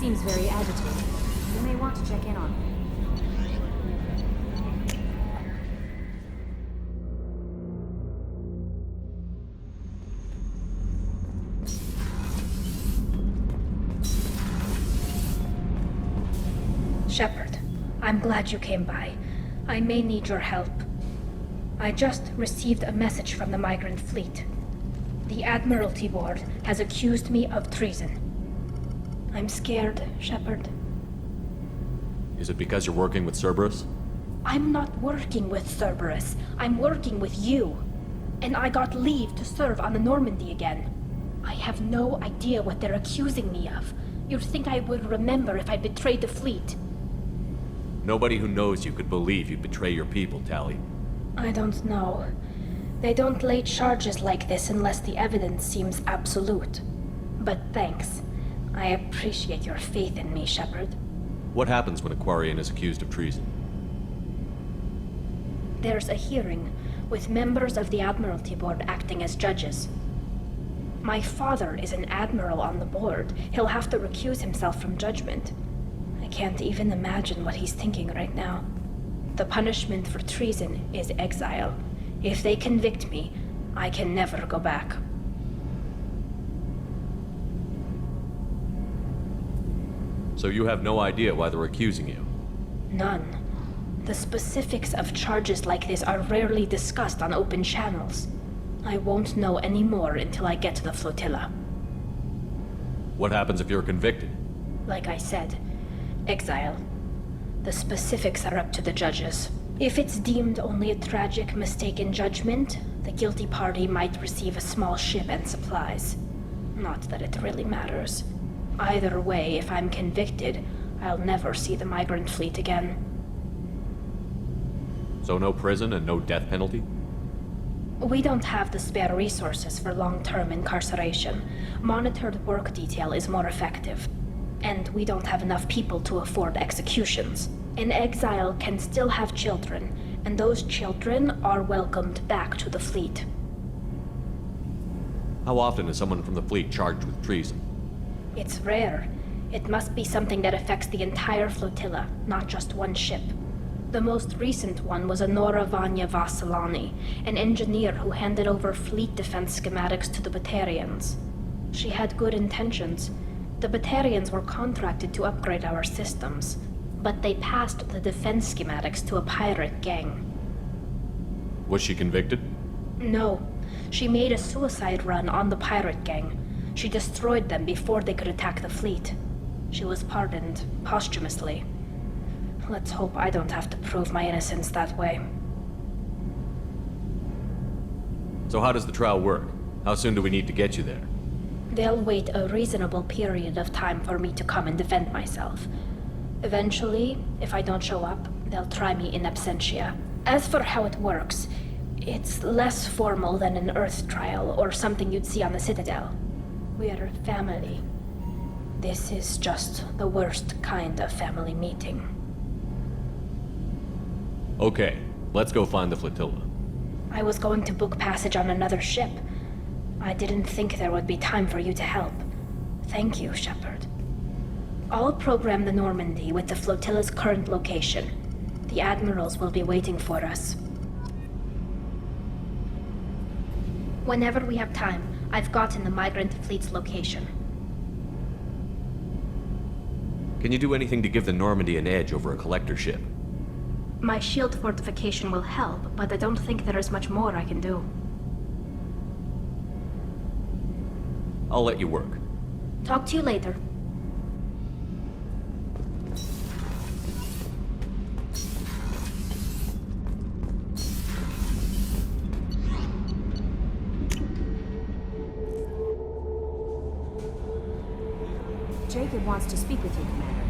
seems very agitated. You may want to check in on him. Shepard, I'm glad you came by. I may need your help. I just received a message from the migrant fleet. The Admiralty Board has accused me of treason. I'm scared, Shepard. Is it because you're working with Cerberus? I'm not working with Cerberus. I'm working with you. And I got leave to serve on the Normandy again. I have no idea what they're accusing me of. You'd think I would remember if I betrayed the fleet. Nobody who knows you could believe you'd betray your people, Tali. I don't know. They don't lay charges like this unless the evidence seems absolute. But thanks. I appreciate your faith in me, Shepard. What happens when a quarian is accused of treason? There's a hearing, with members of the Admiralty Board acting as judges. My father is an admiral on the board. He'll have to recuse himself from judgment. I can't even imagine what he's thinking right now. The punishment for treason is exile. If they convict me, I can never go back. So you have no idea why they're accusing you? None. The specifics of charges like this are rarely discussed on open channels. I won't know any more until I get to the flotilla. What happens if you're convicted? Like I said, exile. The specifics are up to the judges. If it's deemed only a tragic mistake in judgment, the guilty party might receive a small ship and supplies. Not that it really matters. Either way, if I'm convicted, I'll never see the migrant fleet again. So no prison and no death penalty? We don't have the spare resources for long-term incarceration. Monitored work detail is more effective. And we don't have enough people to afford executions. An exile can still have children, and those children are welcomed back to the fleet. How often is someone from the fleet charged with treason? It's rare. It must be something that affects the entire flotilla, not just one ship. The most recent one was Anora Vanya Vassilani, an engineer who handed over fleet defense schematics to the Batarians. She had good intentions. The Batarians were contracted to upgrade our systems, but they passed the defense schematics to a pirate gang. Was she convicted? No. She made a suicide run on the pirate gang. She destroyed them before they could attack the fleet. She was pardoned, posthumously. Let's hope I don't have to prove my innocence that way. So how does the trial work? How soon do we need to get you there? They'll wait a reasonable period of time for me to come and defend myself. Eventually, if I don't show up, they'll try me in absentia. As for how it works, it's less formal than an Earth trial or something you'd see on the Citadel. We're family. This is just the worst kind of family meeting. Okay, let's go find the flotilla. I was going to book passage on another ship. I didn't think there would be time for you to help. Thank you, Shepard. I'll program the Normandy with the flotilla's current location. The admirals will be waiting for us. Whenever we have time, I've gotten the migrant fleet's location. Can you do anything to give the Normandy an edge over a collector ship? My shield fortification will help, but I don't think there is much more I can do. I'll let you work. Talk to you later. Jacob wants to speak with you, Commander.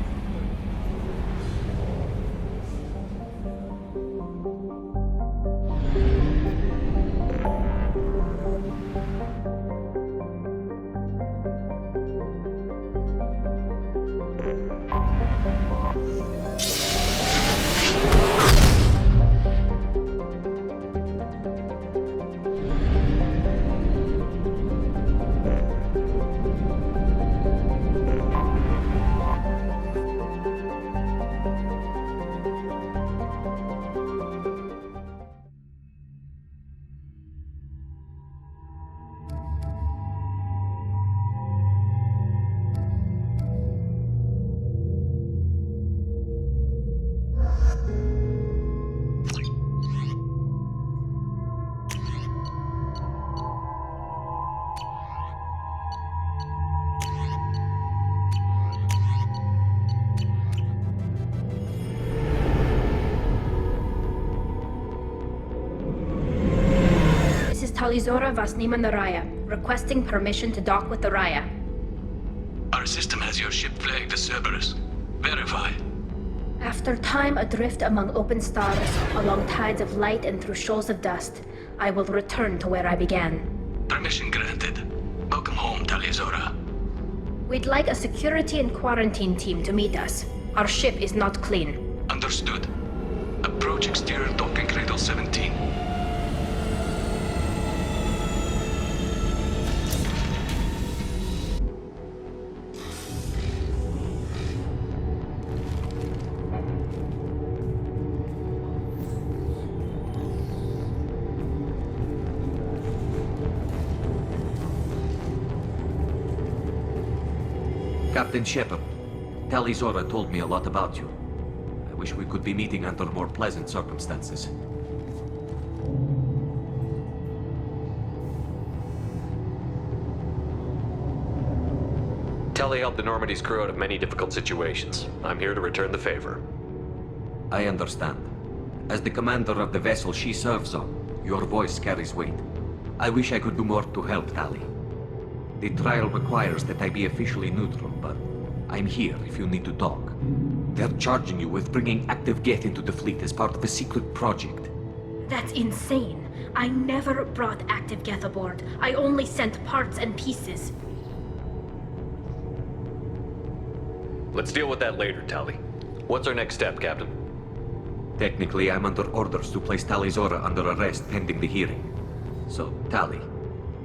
Talizora Vasnima Naraya, requesting permission to dock with the Raya. Our system has your ship flagged as Cerberus. Verify. After time adrift among open stars, along tides of light and through shoals of dust, I will return to where I began. Permission granted. Welcome home, Talizora. We'd like a security and quarantine team to meet us. Our ship is not clean. Understood. Approach exterior docking cradle 17. Captain Shepard, Talizora told me a lot about you. I wish we could be meeting under more pleasant circumstances. Tali helped the Normandy's crew out of many difficult situations. I'm here to return the favor. I understand. As the commander of the vessel she serves on, your voice carries weight. I wish I could do more to help Tali. The trial requires that I be officially neutral, but I'm here if you need to talk. They're charging you with bringing active Geth into the fleet as part of a secret project. That's insane. I never brought active Geth aboard. I only sent parts and pieces. Let's deal with that later, Tali. What's our next step, Captain? Technically, I'm under orders to place Talizora under arrest pending the hearing. So, Tali,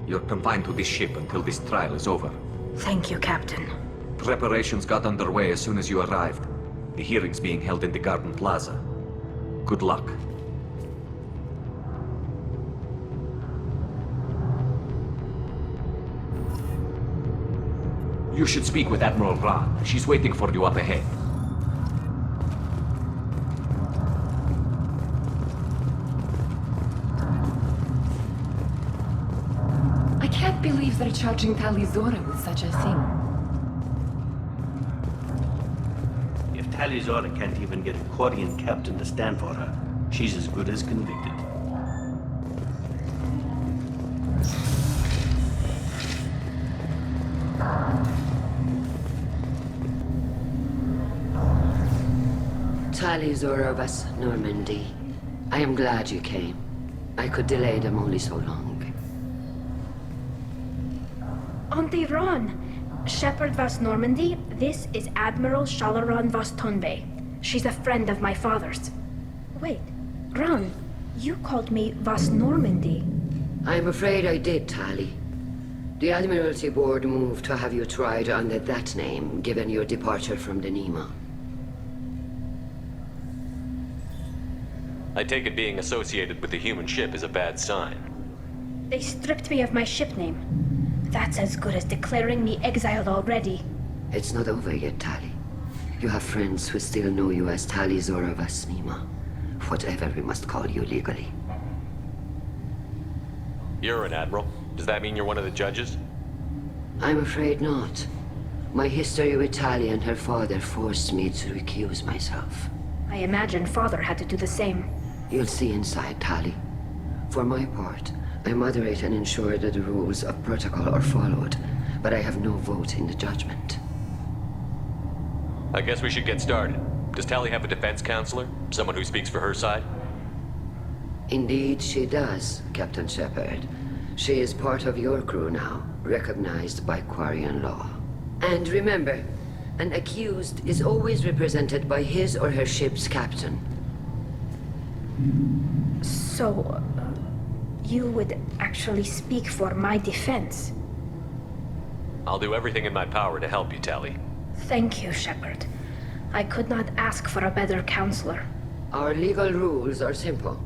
you're confined to this ship until this trial is over. Thank you, Captain. Preparations got underway as soon as you arrived. The hearing's being held in the Garden Plaza. Good luck. You should speak with Admiral Raan. She's waiting for you up ahead. I can't believe they're charging Talizora with such a thing. If Talizora can't even get a quarian captain to stand for her, she's as good as convicted. Talizora vas Normandy. I am glad you came. I could delay them only so long. Auntie Ron! Shepard vas Normandy, this is Admiral Shala'Raan vas Tonbe. She's a friend of my father's. Wait, Ron, you called me vas Normandy. I'm afraid I did, Tali. The Admiralty Board moved to have you tried under that name, given your departure from the Nima. I take it being associated with a human ship is a bad sign. They stripped me of my ship name. That's as good as declaring me exiled already. It's not over yet, Tali. You have friends who still know you as Talizora vas Nima. Whatever we must call you legally. You're an admiral. Does that mean you're one of the judges? I'm afraid not. My history with Tali and her father forced me to recuse myself. I imagine father had to do the same. You'll see inside, Tali. For my part, I moderate and ensure that the rules of protocol are followed, but I have no vote in the judgment. I guess we should get started. Does Tali have a defense counselor? Someone who speaks for her side? Indeed, she does, Captain Shepard. She is part of your crew now, recognized by quarian law. And remember, an accused is always represented by his or her ship's captain. So, you would actually speak for my defense? I'll do everything in my power to help you, Tali. Thank you, Shepard. I could not ask for a better counselor. Our legal rules are simple.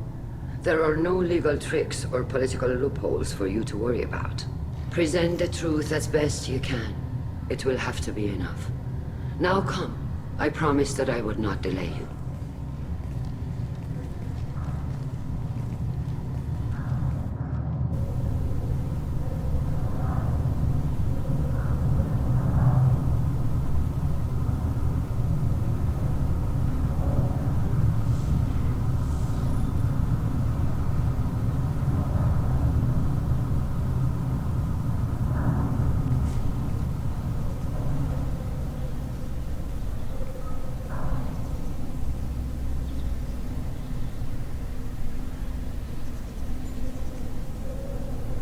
There are no legal tricks or political loopholes for you to worry about. Present the truth as best you can. It will have to be enough. Now come. I promised that I would not delay you.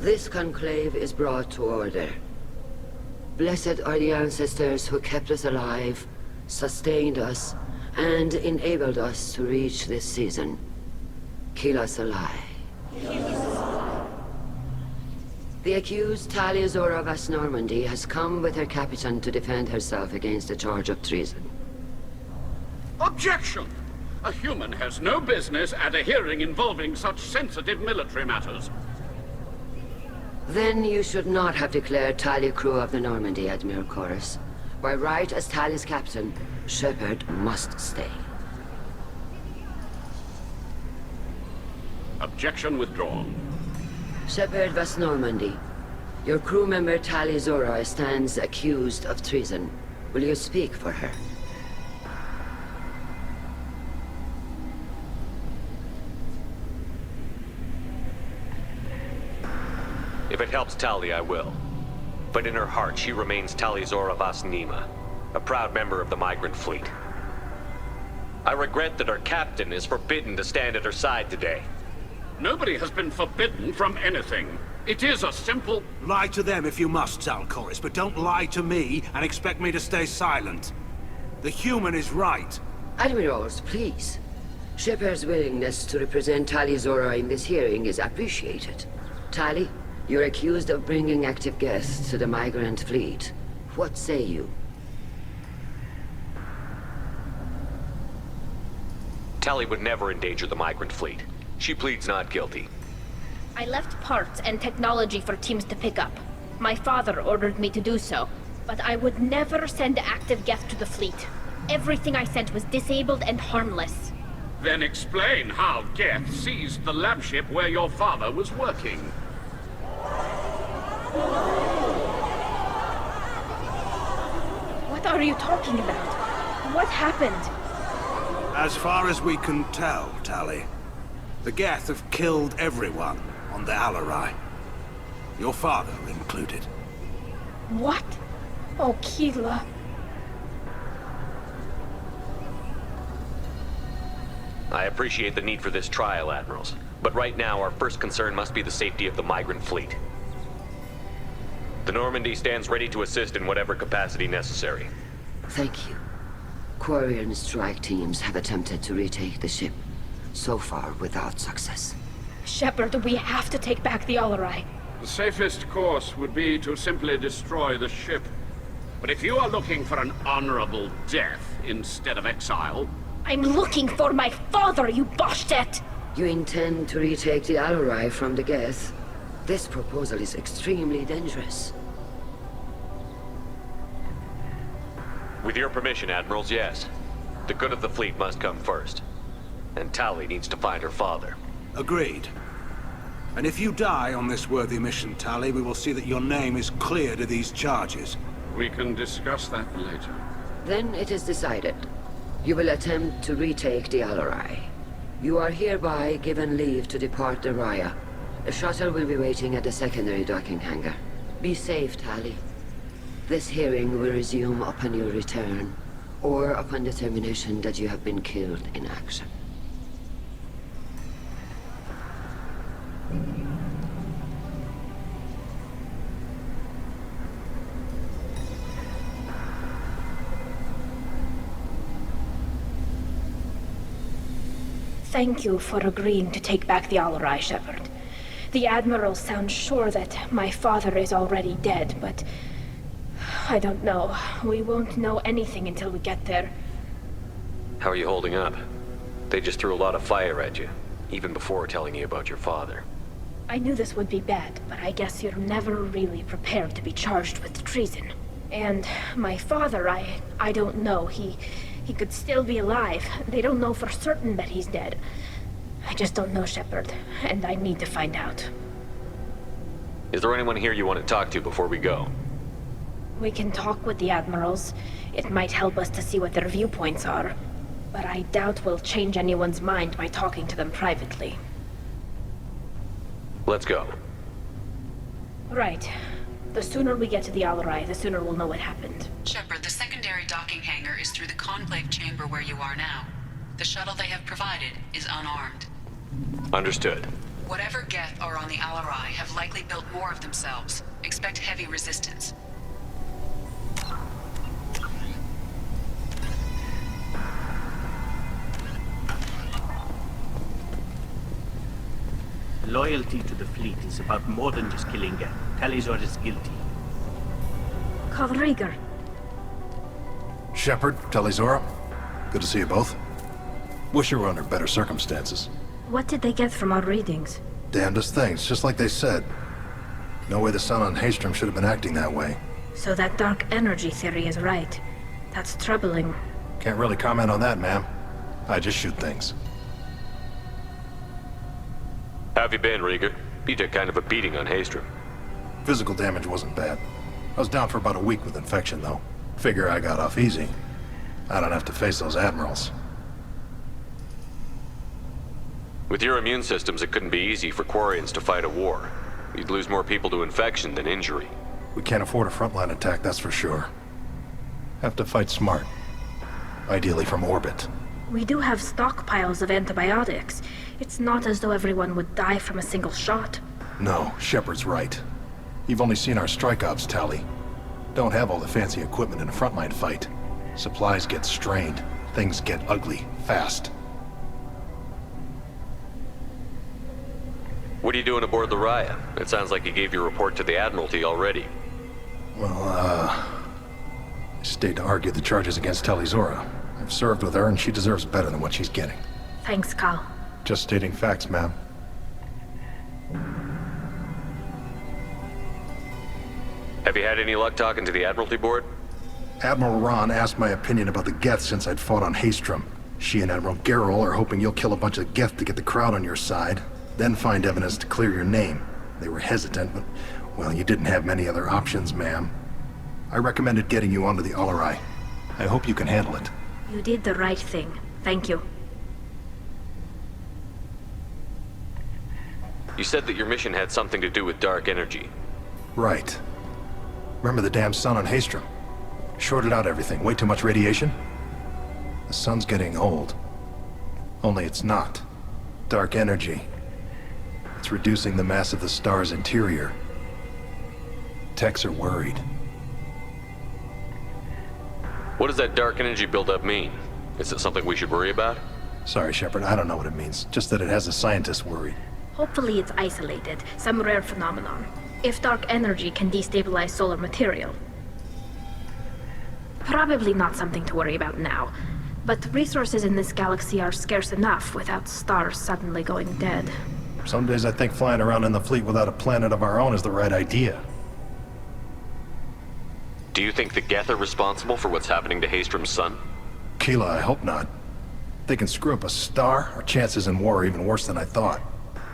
This conclave is brought to order. Blessed are the ancestors who kept us alive, sustained us, and enabled us to reach this season. Keep us alive. The accused Tali of West Normandy has come with her captain to defend herself against a charge of treason. Objection! A human has no business at a hearing involving such sensitive military matters. Then you should not have declared Tali crew of the Normandy, Admiral Koris. By right as Tali's captain, Shepard must stay. Objection withdrawn. Shepard West Normandy, your crew member Tali Zora stands accused of treason. Will you speak for her? If it helps Tali, I will. But in her heart, she remains Tali Zora Vas Nima, a proud member of the migrant fleet. I regret that her captain is forbidden to stand at her side today. Nobody has been forbidden from anything. It is a simple... Lie to them if you must, Tal Koris, but don't lie to me and expect me to stay silent. The human is right. Admirals, please. Shepard's willingness to represent Tali Zora in this hearing is appreciated. Tali, you're accused of bringing active Geth to the migrant fleet. What say you? Tali would never endanger the migrant fleet. She pleads not guilty. I left parts and technology for teams to pick up. My father ordered me to do so, but I would never send active Geth to the fleet. Everything I sent was disabled and harmless. Then explain how Geth seized the lab ship where your father was working. What are you talking about? What happened? As far as we can tell, Tali, the Geth have killed everyone on the alarei. Your father included. What? Oh, Keela. I appreciate the need for this trial, Admirals. But right now, our first concern must be the safety of the migrant fleet. The Normandy stands ready to assist in whatever capacity necessary. Thank you. Quarian strike teams have attempted to retake the ship, so far without success. Shepard, we have to take back the alarei. The safest course would be to simply destroy the ship. But if you are looking for an honorable death instead of exile... I'm looking for my father, you bastet! You intend to retake the alarei from the Geth? This proposal is extremely dangerous. With your permission, Admirals, yes. The good of the fleet must come first. And Tali needs to find her father. Agreed. And if you die on this worthy mission, Tali, we will see that your name is cleared of these charges. We can discuss that later. Then it is decided. You will attempt to retake the alarei. You are hereby given leave to depart the Raya. A shuttle will be waiting at the secondary docking hangar. Be safe, Tali. This hearing will resume upon your return, or upon determination that you have been killed in action. Thank you for agreeing to take back the alarei, Shepard. The Admiral sounds sure that my father is already dead, but... I don't know. We won't know anything until we get there. How are you holding up? They just threw a lot of fire at you, even before telling you about your father. I knew this would be bad, but I guess you're never really prepared to be charged with treason. And my father, I don't know. He could still be alive. They don't know for certain that he's dead. I just don't know, Shepard, and I need to find out. Is there anyone here you want to talk to before we go? We can talk with the Admirals. It might help us to see what their viewpoints are. But I doubt we'll change anyone's mind by talking to them privately. Let's go. Right. The sooner we get to the alarei, the sooner we'll know what happened. Shepard, the secondary docking hangar is through the conclave chamber where you are now. The shuttle they have provided is unarmed. Understood. Whatever Geth are on the alarei have likely built more of themselves. Expect heavy resistance. Loyalty to the fleet is about more than just killing Geth. Tali'Zorah is guilty. Kal'Reegar. Shepard, Tali'Zorah. Good to see you both. Wish you were under better circumstances. What did they get from our readings? Damnedest things, just like they said. No way the sun on Haestrom should have been acting that way. So that dark energy theory is right. That's troubling. Can't really comment on that, ma'am. I just shoot things. How have you been, Rieger? You took kind of a beating on Haestrom. Physical damage wasn't bad. I was down for about a week with infection, though. Figure I got off easy. I don't have to face those admirals. With your immune systems, it couldn't be easy for Quarians to fight a war. You'd lose more people to infection than injury. We can't afford a frontline attack, that's for sure. Have to fight smart. Ideally from orbit. We do have stockpiles of antibiotics. It's not as though everyone would die from a single shot. No, Shepard's right. You've only seen our strike ops, Tali. Don't have all the fancy equipment in a frontline fight. Supplies get strained. Things get ugly, fast. What are you doing aboard the Raya? It sounds like you gave your report to the Admiralty already. Well, I stayed to argue the charges against Tali'Zorah. I've served with her, and she deserves better than what she's getting. Thanks, Kal. Just stating facts, ma'am. Have you had any luck talking to the Admiralty Board? Admiral Ron asked my opinion about the Geth since I'd fought on Haestrom. She and Admiral Gerrel are hoping you'll kill a bunch of Geth to get the crowd on your side, then find evidence to clear your name. They were hesitant, but, well, you didn't have many other options, ma'am. I recommended getting you onto the alarei. I hope you can handle it. You did the right thing. Thank you. You said that your mission had something to do with dark energy. Right. Remember the damn sun on Haestrom? Shorted out everything. Way too much radiation? The sun's getting old. Only it's not. Dark energy. It's reducing the mass of the star's interior. Techs are worried. What does that dark energy buildup mean? Is it something we should worry about? Sorry, Shepard, I don't know what it means. Just that it has the scientists worried. Hopefully it's isolated, some rare phenomenon. If dark energy can destabilize solar material. Probably not something to worry about now. But resources in this galaxy are scarce enough without stars suddenly going dead. Some days I think flying around in the fleet without a planet of our own is the right idea. Do you think the Geth are responsible for what's happening to Haestrom's sun? Keela, I hope not. They can screw up a star, our chances in war are even worse than I thought.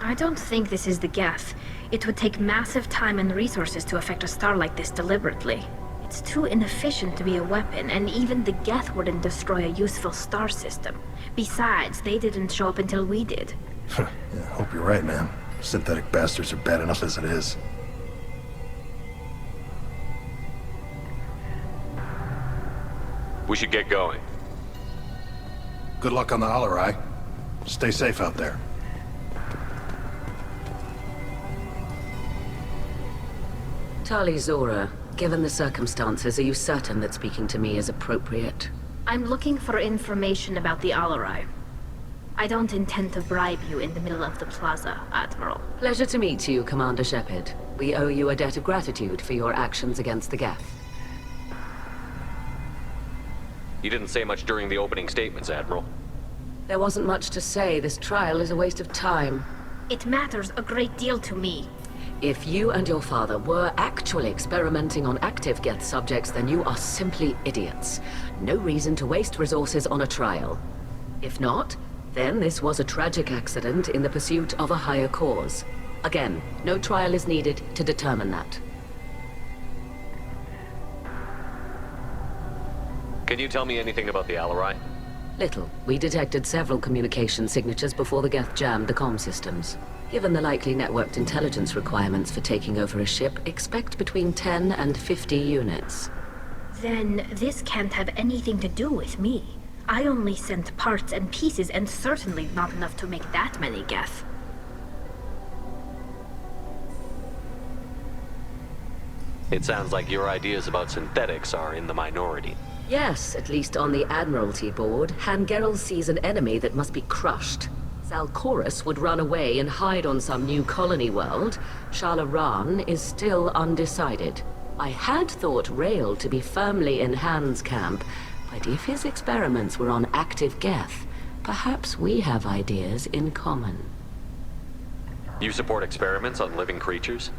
I don't think this is the Geth. It would take massive time and resources to affect a star like this deliberately. It's too inefficient to be a weapon, and even the Geth wouldn't destroy a useful star system. Besides, they didn't show up until we did. Yeah, hope you're right, man. Synthetic bastards are bad enough as it is. We should get going. Good luck on the alarei. Stay safe out there. Tali'Zorah, given the circumstances, are you certain that speaking to me is appropriate? I'm looking for information about the alarei. I don't intend to bribe you in the middle of the plaza, Admiral. Pleasure to meet you, Commander Shepard. We owe you a debt of gratitude for your actions against the Geth. You didn't say much during the opening statements, Admiral. There wasn't much to say. This trial is a waste of time. It matters a great deal to me. If you and your father were actually experimenting on active Geth subjects, then you are simply idiots. No reason to waste resources on a trial. If not, then this was a tragic accident in the pursuit of a higher cause. Again, no trial is needed to determine that. Can you tell me anything about the alarei? Little. We detected several communication signatures before the Geth jammed the comm systems. Given the likely networked intelligence requirements for taking over a ship, expect between 10 and 50 units. Then this can't have anything to do with me. I only sent parts and pieces, and certainly not enough to make that many Geth. It sounds like your ideas about synthetics are in the minority. Yes, at least on the Admiralty board, Gerrel sees an enemy that must be crushed. Koris would run away and hide on some new colony world. Shala'Raan is still undecided. I had thought Rael to be firmly in Han's camp, but if his experiments were on active Geth, perhaps we have ideas in common. You support experiments on living creatures?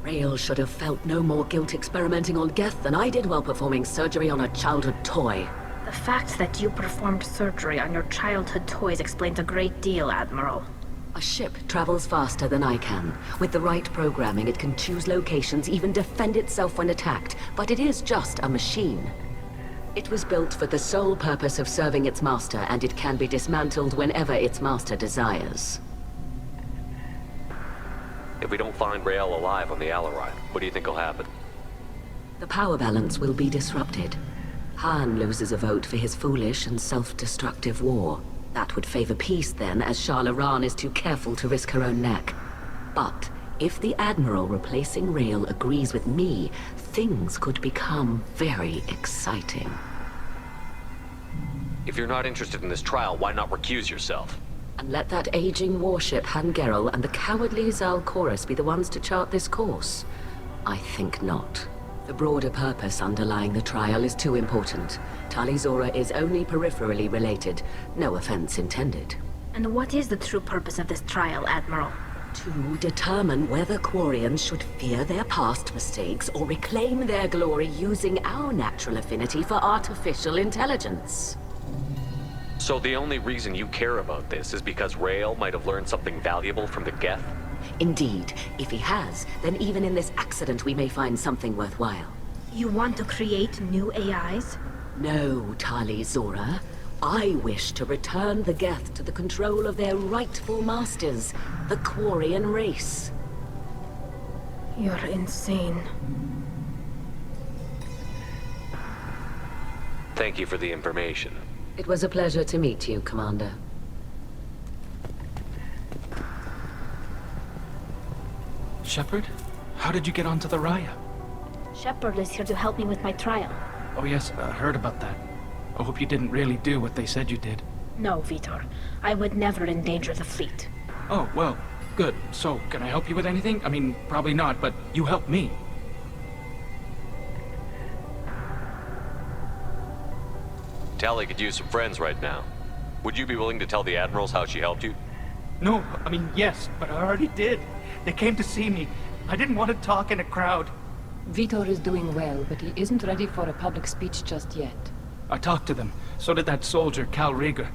Rael should have felt no more guilt experimenting on Geth than I did while performing surgery on a childhood toy. The fact that you performed surgery on your childhood toys explains a great deal, Admiral. A ship travels faster than I can. With the right programming, it can choose locations, even defend itself when attacked. But it is just a machine. It was built for the sole purpose of serving its master, and it can be dismantled whenever its master desires. If we don't find Rael alive on the alarei, what do you think will happen? The power balance will be disrupted. Han loses a vote for his foolish and self-destructive war. That would favor peace then, as Shala'Raan is too careful to risk her own neck. But if the Admiral replacing Rael agrees with me, things could become very exciting. If you're not interested in this trial, why not recuse yourself? And let that aging warship Gerrel and the cowardly Koris be the ones to chart this course? I think not. The broader purpose underlying the trial is too important. Tali Zora is only peripherally related. No offense intended. And what is the true purpose of this trial, Admiral? To determine whether quarians should fear their past mistakes or reclaim their glory using our natural affinity for artificial intelligence. So the only reason you care about this is because Rael might have learned something valuable from the Geth? Indeed. If he has, then even in this accident we may find something worthwhile. You want to create new AIs? No, Tali Zora. I wish to return the Geth to the control of their rightful masters, the Quarian race. You're insane. Thank you for the information. It was a pleasure to meet you, Commander. Shepard? How did you get onto the Raya? Shepard is here to help me with my trial. Oh yes, I heard about that. I hope you didn't really do what they said you did. No, Veetor. I would never endanger the fleet. Oh, well, good. So, can I help you with anything? I mean, probably not, but you helped me. Tali could use some friends right now. Would you be willing to tell the Admirals how she helped you? No, I mean, yes, but I already did. They came to see me. I didn't want to talk in a crowd. Veetor is doing well, but he isn't ready for a public speech just yet. I talked to them. So did that soldier, Kal'Reegar.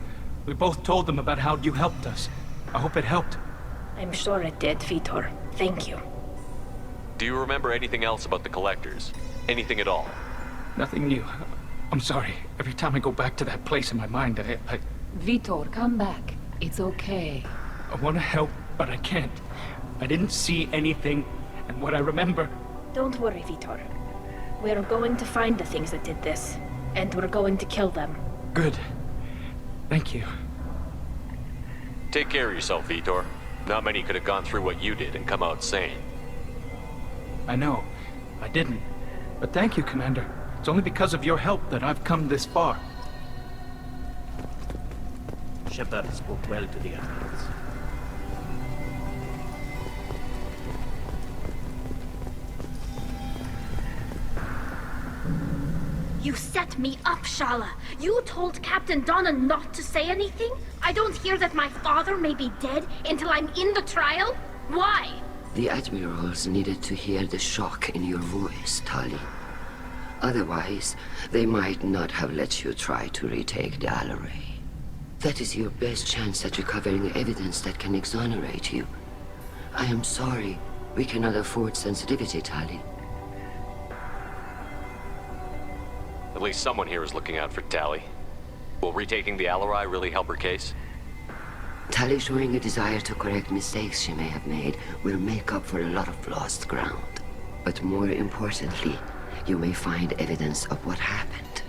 We both told them about how you helped us. I hope it helped. I'm sure it did, Veetor. Thank you. Do you remember anything else about the Collectors? Anything at all? Nothing new. I'm sorry. Every time I go back to that place in my mind, I... Veetor, come back. It's okay. I want to help, but I can't. I didn't see anything, and what I remember... Don't worry, Veetor. We're going to find the things that did this, and we're going to kill them. Good. Thank you. Take care of yourself, Veetor. Not many could have gone through what you did and come out sane. I know. I didn't. But thank you, Commander. It's only because of your help that I've come this far. Shepard spoke well to the Admirals. You set me up, Shala. You told Captain Donna not to say anything? I don't hear that my father may be dead until I'm in the trial? Why? The Admirals needed to hear the shock in your voice, Tali. Otherwise, they might not have let you try to retake the alarei. That is your best chance at recovering evidence that can exonerate you. I am sorry. We cannot afford sensitivity, Tali. At least someone here is looking out for Tali. Will retaking the alarei really help her case? Tali showing a desire to correct mistakes she may have made will make up for a lot of lost ground. But more importantly, you may find evidence of what happened.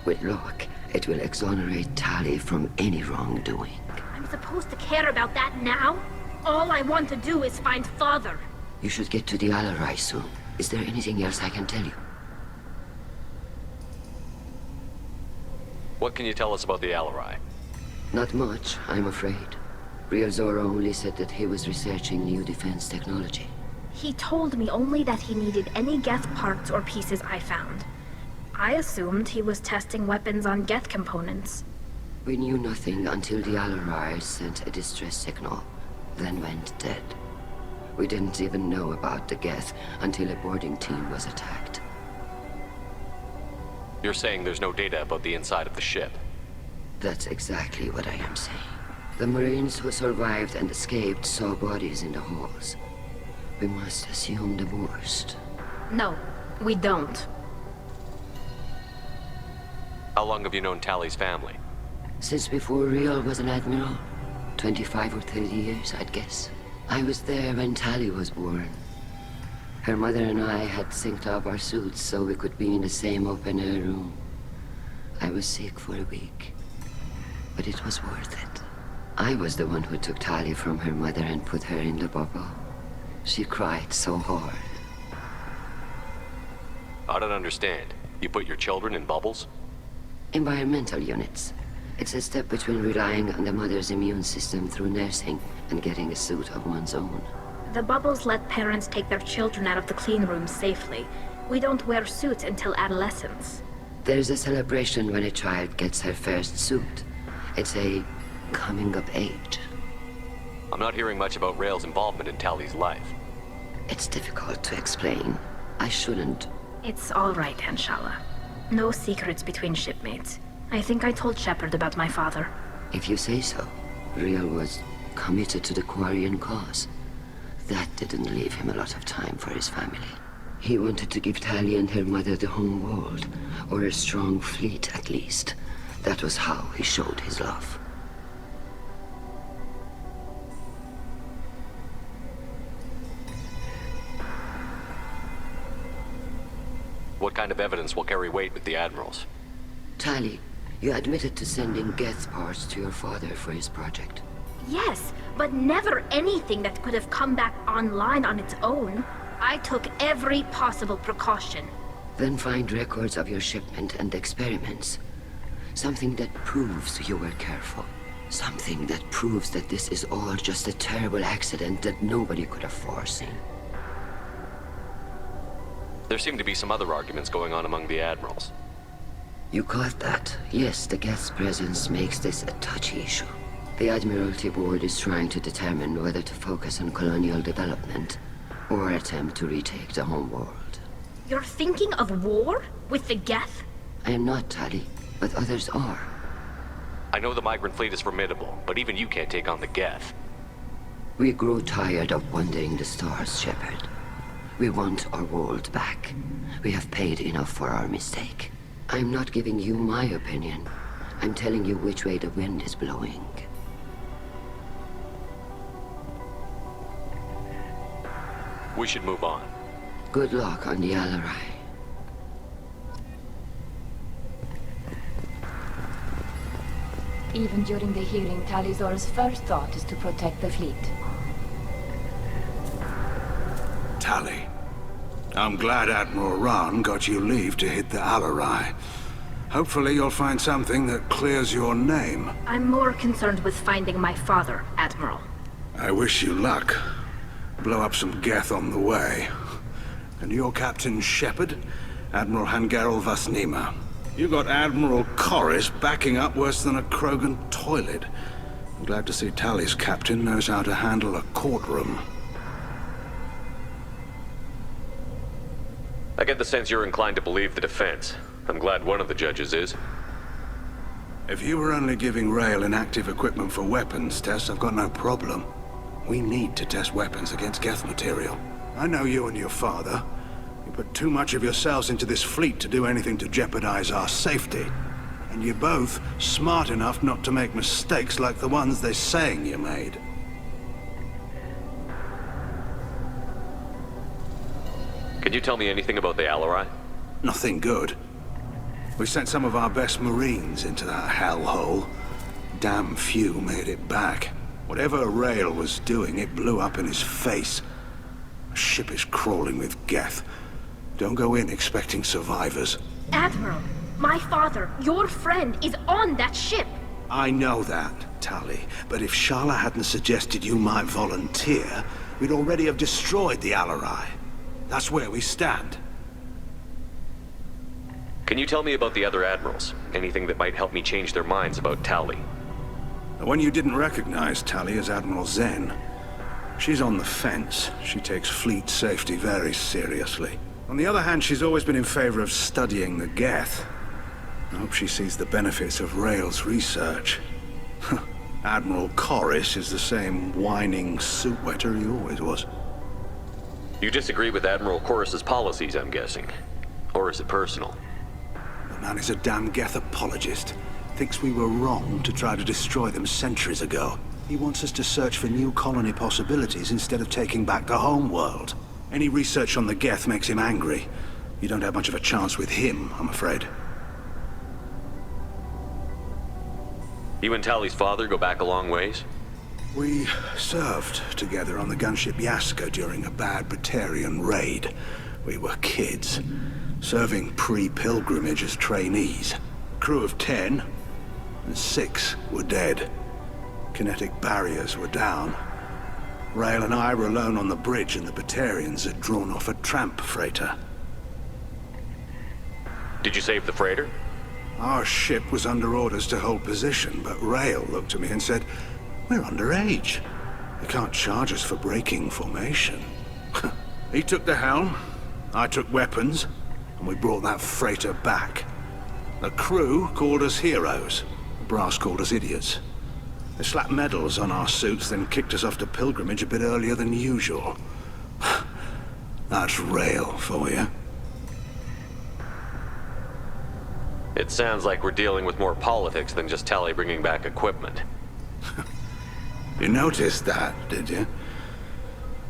With luck, it will exonerate Tali from any wrongdoing. I'm supposed to care about that now? All I want to do is find Father. You should get to the alarei soon. Is there anything else I can tell you? What can you tell us about the alarei? Not much, I'm afraid. Real Zora only said that he was researching new defense technology. He told me only that he needed any Geth parts or pieces I found. I assumed he was testing weapons on Geth components. We knew nothing until the alarei sent a distress signal, then went dead. We didn't even know about the Geth until a boarding team was attacked. You're saying there's no data about the inside of the ship? That's exactly what I am saying. The Marines who survived and escaped saw bodies in the halls. We must assume the worst. No, we don't. How long have you known Tali's family? Since before Real was an admiral. 25 or 30 years, I'd guess. I was there when Tali was born. Her mother and I had synced up our suits so we could be in the same open-air room. I was sick for a week, but it was worth it. I was the one who took Tali from her mother and put her in the bubble. She cried so hard. I don't understand. You put your children in bubbles? Environmental units. It's a step between relying on the mother's immune system through nursing and getting a suit of one's own. The bubbles let parents take their children out of the clean rooms safely. We don't wear suits until adolescence. There's a celebration when a child gets her first suit. It's a coming of age. I'm not hearing much about Rael's involvement in Tali's life. It's difficult to explain. I shouldn't. It's all right, Anshala. No secrets between shipmates. I think I told Shepard about my father. If you say so. Real was committed to the quarian cause. That didn't leave him a lot of time for his family. He wanted to give Tali and her mother the home world, or a strong fleet at least. That was how he showed his love. What kind of evidence will carry weight with the admirals? Tali, you admitted to sending Geth parts to your father for his project. Yes, but never anything that could have come back online on its own. I took every possible precaution. Then find records of your shipment and experiments. Something that proves you were careful. Something that proves that this is all just a terrible accident that nobody could have foreseen. There seem to be some other arguments going on among the admirals. You caught that? Yes, the Geth's presence makes this a touchy issue. The Admiralty Board is trying to determine whether to focus on colonial development or attempt to retake the home world. You're thinking of war? With the Geth? I am not, Tali, but others are. I know the migrant fleet is formidable, but even you can't take on the Geth. We grow tired of wandering the stars, Shepard. We want our world back. We have paid enough for our mistake. I'm not giving you my opinion. I'm telling you which way the wind is blowing. We should move on. Good luck on the alarei. Even during the hearing, Tali's first thought is to protect the fleet. Tali, I'm glad Admiral Raan got you leave to hit the alarei. Hopefully you'll find something that clears your name. I'm more concerned with finding my father, Admiral. I wish you luck. Blow up some Geth on the way. And your Captain Shepard, Admiral Gerrel Vasnima. You got Admiral Koris backing up worse than a Krogan toilet. I'm glad to see Tali's captain knows how to handle a courtroom. I get the sense you're inclined to believe the defense. I'm glad one of the judges is. If you were only giving Rael inactive equipment for weapons tests, I've got no problem. We need to test weapons against Geth material. I know you and your father. You put too much of yourselves into this fleet to do anything to jeopardize our safety. And you're both smart enough not to make mistakes like the ones they're saying you made. Can you tell me anything about the alarei? Nothing good. We sent some of our best Marines into that hellhole. Damn few made it back. Whatever Rael was doing, it blew up in his face. A ship is crawling with Geth. Don't go in expecting survivors. Admiral, my father, your friend, is on that ship. I know that, Tali, but if Shala hadn't suggested you might volunteer, we'd already have destroyed the alarei. That's where we stand. Can you tell me about the other admirals? Anything that might help me change their minds about Tali? The one you didn't recognize, Tali, is Admiral Zen. She's on the fence. She takes fleet safety very seriously. On the other hand, she's always been in favor of studying the Geth. I hope she sees the benefits of Rael's research. Admiral Koris is the same whining suit-wetter he always was. You disagree with Admiral Koris's policies, I'm guessing. Or is it personal? The man is a damn Geth apologist. Thinks we were wrong to try to destroy them centuries ago. He wants us to search for new colony possibilities instead of taking back the home world. Any research on the Geth makes him angry. You don't have much of a chance with him, I'm afraid. You and Tali's father go back a long ways? We served together on the gunship Yaska during a bad Batarian raid. We were kids, serving pre-pilgrimage as trainees. A crew of 10, and 6 were dead. Kinetic barriers were down. Rael and I were alone on the bridge, and the Batarians had drawn off a tramp freighter. Did you save the freighter? Our ship was under orders to hold position, but Rael looked at me and said, "We're underage. You can't charge us for breaking formation." He took the helm, I took weapons, and we brought that freighter back. The crew called us heroes. The brass called us idiots. They slapped medals on our suits, then kicked us off to pilgrimage a bit earlier than usual. That's Rael for you. It sounds like we're dealing with more politics than just Tali bringing back equipment. You noticed that, did you?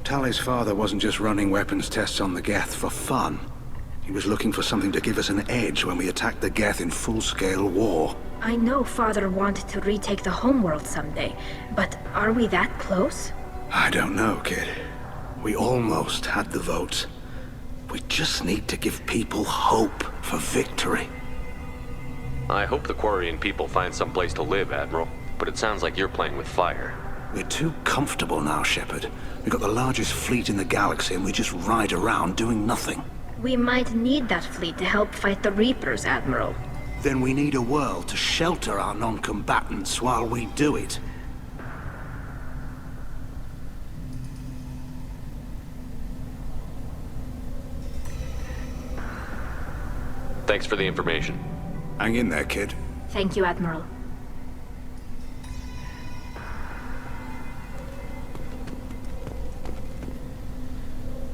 Tali's father wasn't just running weapons tests on the Geth for fun. He was looking for something to give us an edge when we attacked the Geth in full-scale war. I know Father wanted to retake the homeworld someday, but are we that close? I don't know, kid. We almost had the votes. We just need to give people hope for victory. I hope the Quarian people find some place to live, Admiral, but it sounds like you're playing with fire. We're too comfortable now, Shepard. We've got the largest fleet in the galaxy and we just ride around doing nothing. We might need that fleet to help fight the Reapers, Admiral. Then we need a world to shelter our non-combatants while we do it. Thanks for the information. Hang in there, kid. Thank you, Admiral.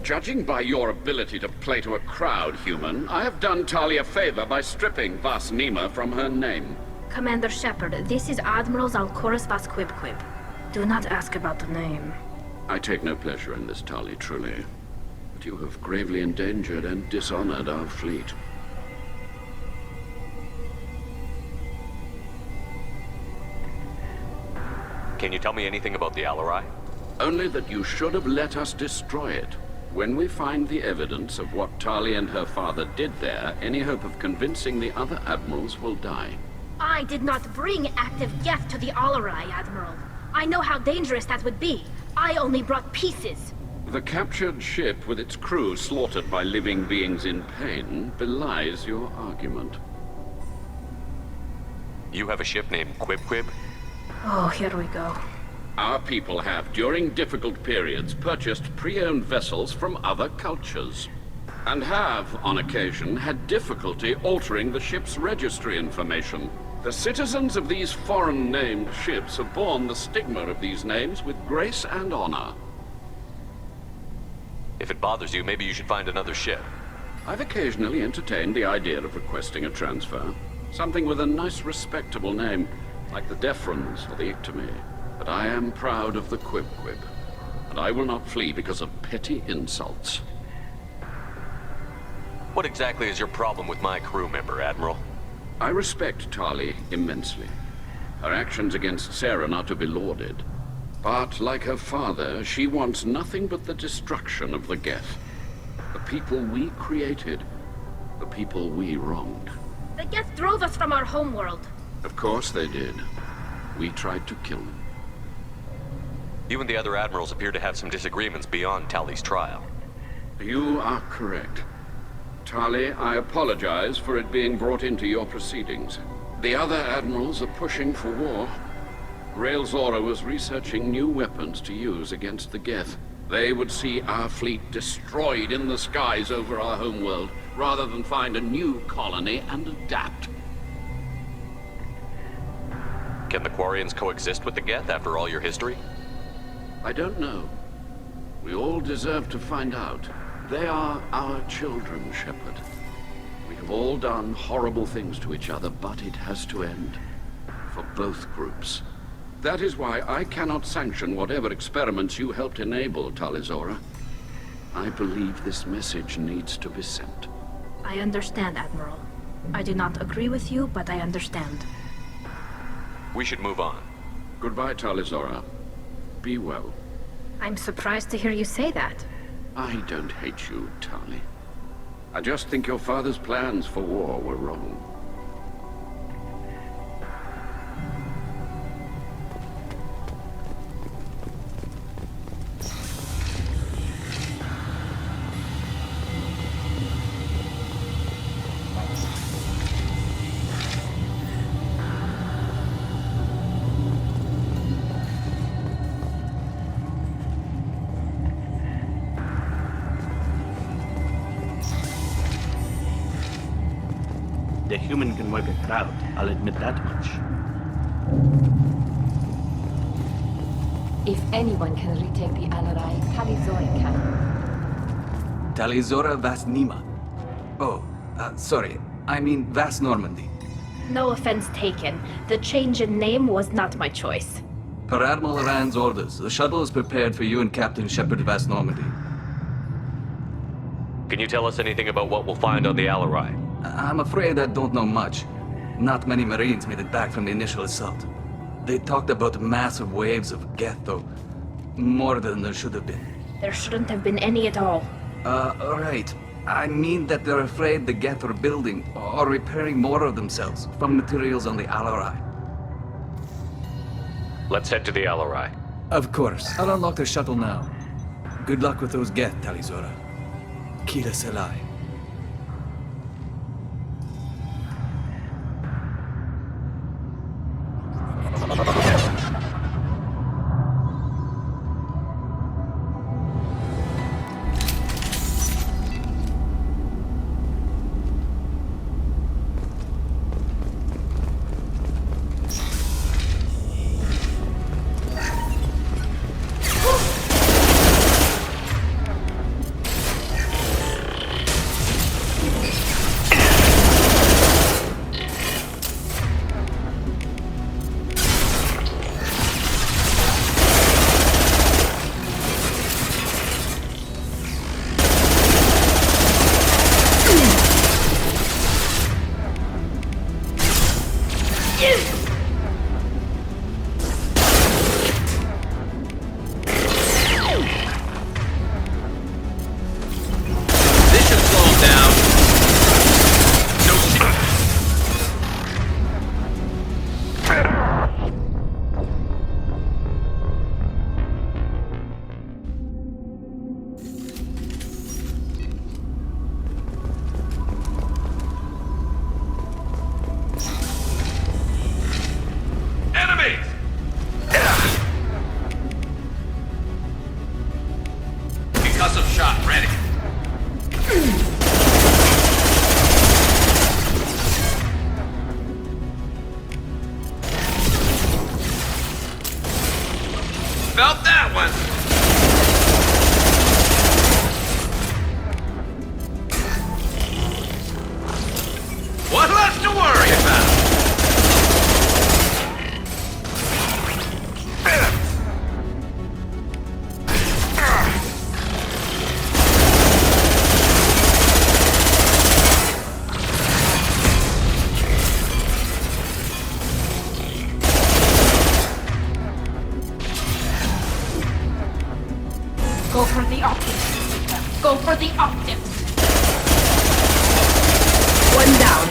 Judging by your ability to play to a crowd, human, I have done Tali a favor by stripping Vas Nima from her name. Commander Shepard, this is Admiral Zalkoris Vas Quib. Do not ask about the name. I take no pleasure in this, Tali, truly. But you have gravely endangered and dishonored our fleet. Can you tell me anything about the alarei? Only that you should have let us destroy it. When we find the evidence of what Tali and her father did there, any hope of convincing the other admirals will die. I did not bring active Geth to the alarei, Admiral. I know how dangerous that would be. I only brought pieces. The captured ship with its crew slaughtered by living beings in pain belies your argument. You have a ship named Quib? Oh, here we go. Our people have, during difficult periods, purchased pre-owned vessels from other cultures. And have, on occasion, had difficulty altering the ship's registry information. The citizens of these foreign-named ships have borne the stigma of these names with grace and honor. If it bothers you, maybe you should find another ship. I've occasionally entertained the idea of requesting a transfer. Something with a nice, respectable name, like the Defrons or the Ictomy. But I am proud of the Quib, and I will not flee because of petty insults. What exactly is your problem with my crew member, Admiral? I respect Tali immensely. Her actions against Saren are to be lauded. But, like her father, she wants nothing but the destruction of the Geth. The people we created, the people we wronged. The Geth drove us from our homeworld. Of course they did. We tried to kill them. You and the other admirals appear to have some disagreements beyond Tali's trial. You are correct. Tali, I apologize for it being brought into your proceedings. The other admirals are pushing for war. Rael Zora was researching new weapons to use against the Geth. They would see our fleet destroyed in the skies over our homeworld, rather than find a new colony and adapt. Can the Quarians coexist with the Geth after all your history? I don't know. We all deserve to find out. They are our children, Shepard. We have all done horrible things to each other, but it has to end. For both groups. That is why I cannot sanction whatever experiments you helped enable, Tali Zora. I believe this message needs to be sent. I understand, Admiral. I do not agree with you, but I understand. We should move on. Goodbye, Tali Zora. Be well. I'm surprised to hear you say that. I don't hate you, Tali. I just think your father's plans for war were wrong. The human can wipe a crowd, I'll admit that much. If anyone can retake the alarei, Tali Zora can. Tali Zora Vas Nima. Oh, sorry. I mean Vas Normandy. No offense taken. The change in name was not my choice. Per Admiral Rand's orders, the shuttle is prepared for you and Captain Shepard Vas Normandy. Can you tell us anything about what we'll find on the alarei? I'm afraid I don't know much. Not many Marines made it back from the initial assault. They talked about massive waves of Geth, though. More than there should have been. There shouldn't have been any at all. Right. I mean that they're afraid the Geth are building or repairing more of themselves from materials on the alarei. Let's head to the alarei. Of course. I'll unlock the shuttle now. Good luck with those Geth, Tali Zora. Kira Selai. Felt that one! What left to worry about? Go for the optics. Go for the optics. One down.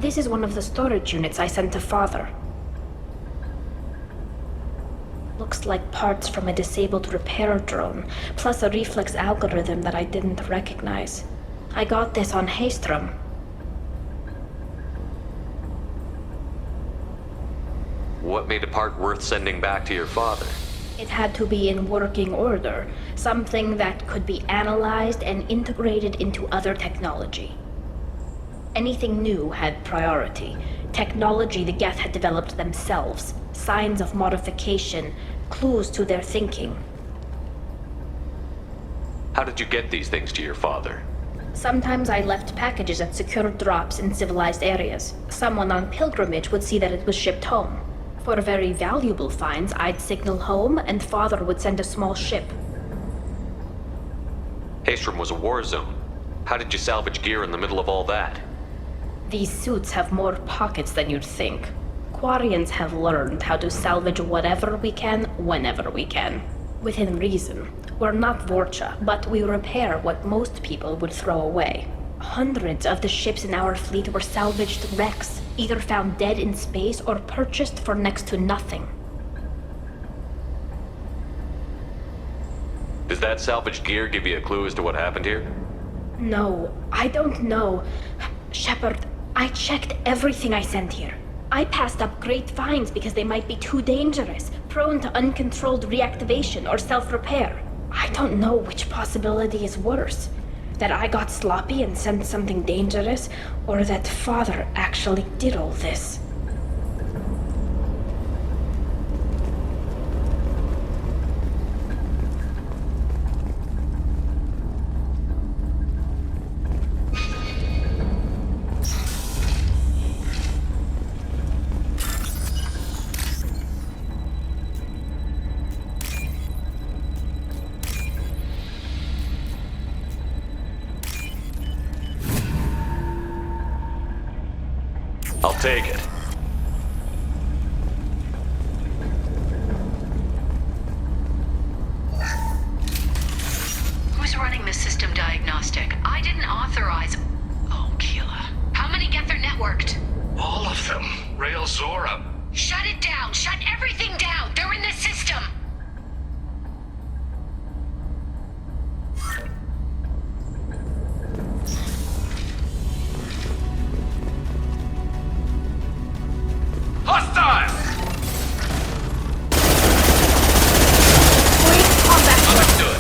This is one of the storage units I sent to Father. Looks like parts from a disabled repair drone, plus a reflex algorithm that I didn't recognize. I got this on Haestrom. What made a part worth sending back to your father? It had to be in working order, something that could be analyzed and integrated into other technology. Anything new had priority. Technology the Geth had developed themselves, signs of modification, clues to their thinking. How did you get these things to your father? Sometimes I left packages at secured drops in civilized areas. Someone on pilgrimage would see that it was shipped home. For very valuable finds, I'd signal home, and Father would send a small ship. Haestrom was a war zone. How did you salvage gear in the middle of all that? These suits have more pockets than you'd think. Quarians have learned how to salvage whatever we can, whenever we can. Within reason. We're not Vorcha, but we repair what most people would throw away. Hundreds of the ships in our fleet were salvaged wrecks, either found dead in space or purchased for next to nothing. Does that salvaged gear give you a clue as to what happened here? No, I don't know. Shepard, I checked everything I sent here. I passed up great finds because they might be too dangerous, prone to uncontrolled reactivation or self-repair. I don't know which possibility is worse. That I got sloppy and sent something dangerous, or that Father actually did all this. I'll take it. Who's running the system diagnostic? I didn't authorize... Oh, Keela. How many Geth are networked? All of them. Rail Zora. Shut it down! Shut everything down! They're in the system! Hostile! Wait, combat! Understood.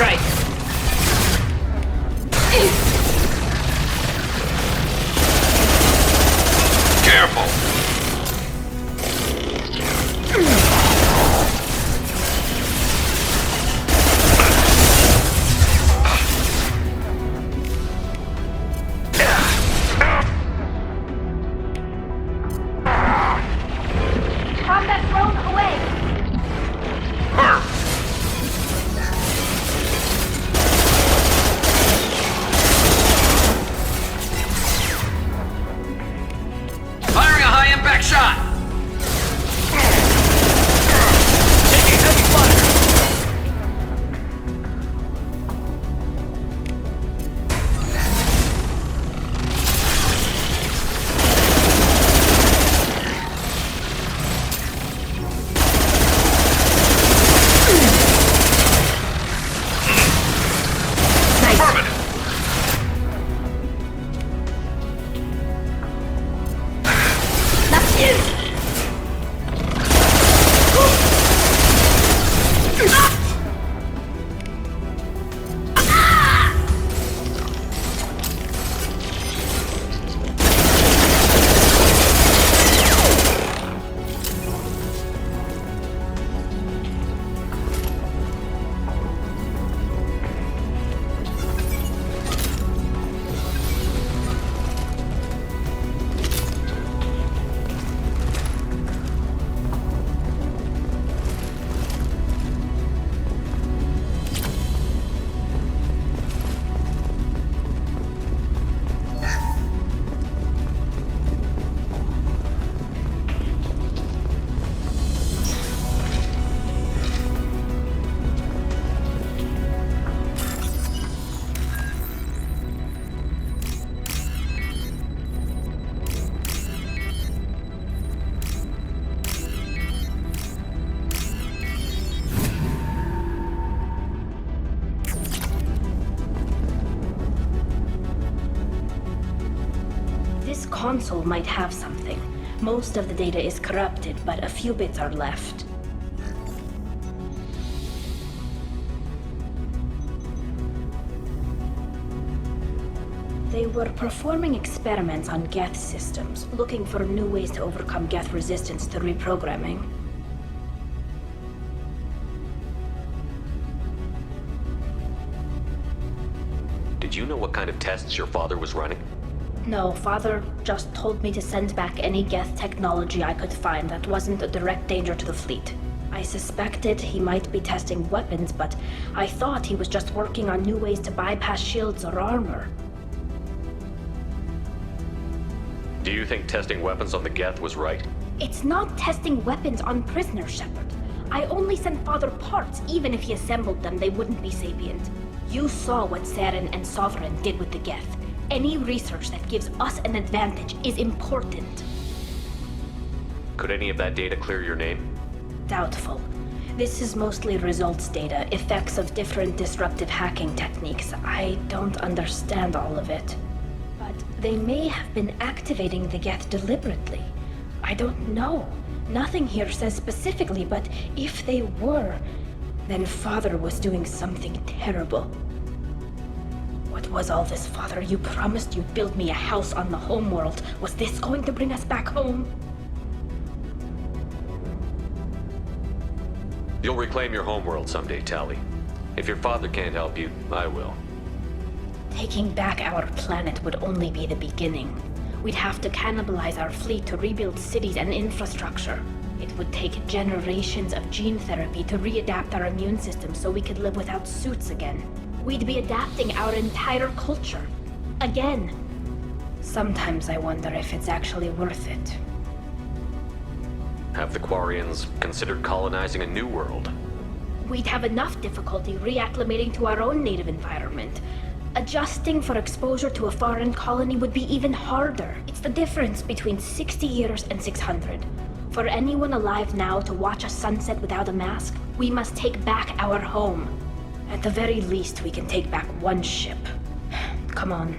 right. Careful! Combat drone away! Firing a high-impact shot! Taking heavy fire! This console might have something. Most of the data is corrupted, but a few bits are left. They were performing experiments on Geth systems, looking for new ways to overcome Geth resistance to reprogramming. Did you know what kind of tests your father was running? No, Father just told me to send back any Geth technology I could find that wasn't a direct danger to the fleet. I suspected he might be testing weapons, but I thought he was just working on new ways to bypass shields or armor. Do you think testing weapons on the Geth was right? It's not testing weapons on prisoners, Shepard. I only sent Father parts. Even if he assembled them, they wouldn't be sapient. You saw what Saren and Sovereign did with the Geth. Any research that gives us an advantage is important. Could any of that data clear your name? Doubtful. This is mostly results data, effects of different disruptive hacking techniques. I don't understand all of it. But they may have been activating the Geth deliberately. I don't know. Nothing here says specifically, but if they were, then Father was doing something terrible. What was all this, Father? You promised you'd build me a house on the homeworld. Was this going to bring us back home? You'll reclaim your homeworld someday, Tali. If your father can't help you, I will. Taking back our planet would only be the beginning. We'd have to cannibalize our fleet to rebuild cities and infrastructure. It would take generations of gene therapy to readapt our immune system so we could live without suits again. We'd be adapting our entire culture. Again. Sometimes I wonder if it's actually worth it. Have the Quarians considered colonizing a new world? We'd have enough difficulty reacclimating to our own native environment. Adjusting for exposure to a foreign colony would be even harder. It's the difference between 60 years and 600. For anyone alive now to watch a sunset without a mask, we must take back our home. At the very least, we can take back one ship. Come on.